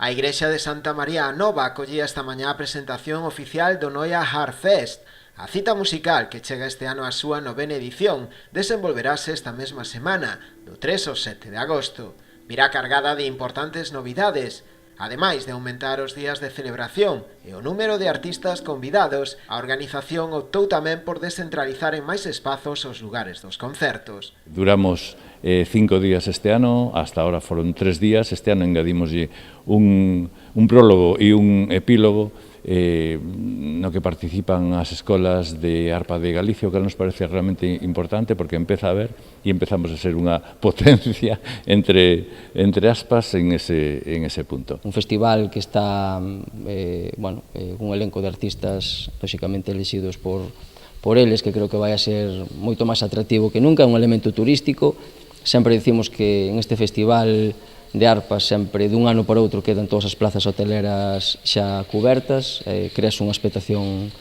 A Igrexa de Santa María a Nova acollía esta mañá a presentación oficial do Noia Heart Fest. A cita musical, que chega este ano á súa 9ª edición, desenvolverase esta mesma semana, do 3 ao 7 de agosto. Virá cargada de importantes novidades. Ademais de aumentar os días de celebración e o número de artistas convidados, a organización optou tamén por descentralizar en máis espazos os lugares dos concertos. Duramos 5 días este ano, hasta ahora foron 3 días, este ano engadimoslle un prólogo e un epílogo no que participan as escolas de arpa de Galicia, o que nos parece realmente importante porque empeza a haber e empezamos a ser unha potencia entre aspas en ese punto. Un festival que está un elenco de artistas lóxicamente elexidos por eles, que creo que vai a ser moito máis atractivo que nunca, un elemento turístico. Sempre dicimos que en este festival de arpas sempre dun ano para outro quedan todas as plazas hoteleras xa cubertas, creas unha expectación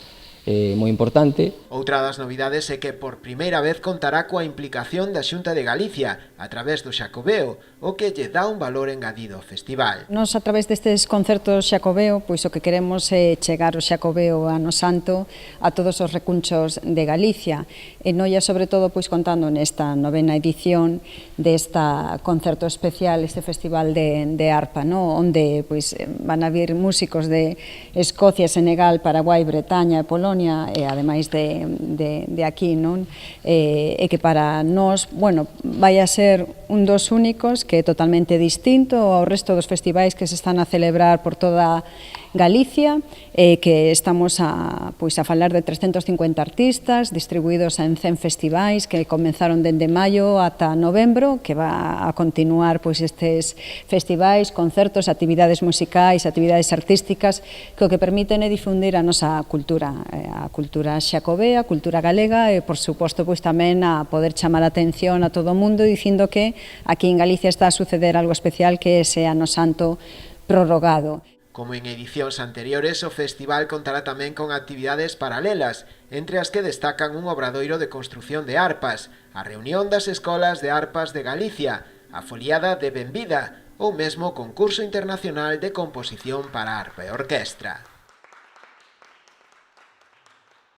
moi importante. Outra das novidades é que por primeira vez contará coa implicación da Xunta de Galicia a través do Xacobeo, o que lle dá un valor engadido ao festival. Nos a través destes concertos Xacobeo, pois o que queremos é chegar o Xacobeo Ano Santo a todos os recunchos de Galicia, e Noia sobre todo pois contando nesta 9ª edición desta concerto especial, este festival de arpa, onde pois van a vir músicos de Escocia, Senegal, Paraguai, Bretaña e Polonia, e ademais de aquí, non? E que para nós, vai a ser un dos únicos que é totalmente distinto ao resto dos festivais que se están a celebrar por toda Galicia, que estamos a falar de 350 artistas distribuídos en 100 festivais que comenzaron dende maio ata novembro, que va a continuar estes festivais, concertos, actividades musicais, actividades artísticas, que o que permiten é difundir a nosa cultura, a cultura xacobea, a cultura galega e, por suposto, tamén a poder chamar a atención a todo o mundo dicindo que aquí en Galicia está a suceder algo especial, que é ese Ano Santo prorrogado. Como en edicións anteriores, o festival contará tamén con actividades paralelas, entre as que destacan un obradoiro de construción de arpas, a reunión das escolas de arpas de Galicia, a foliada de Benvida ou mesmo o concurso internacional de composición para arpa e orquestra.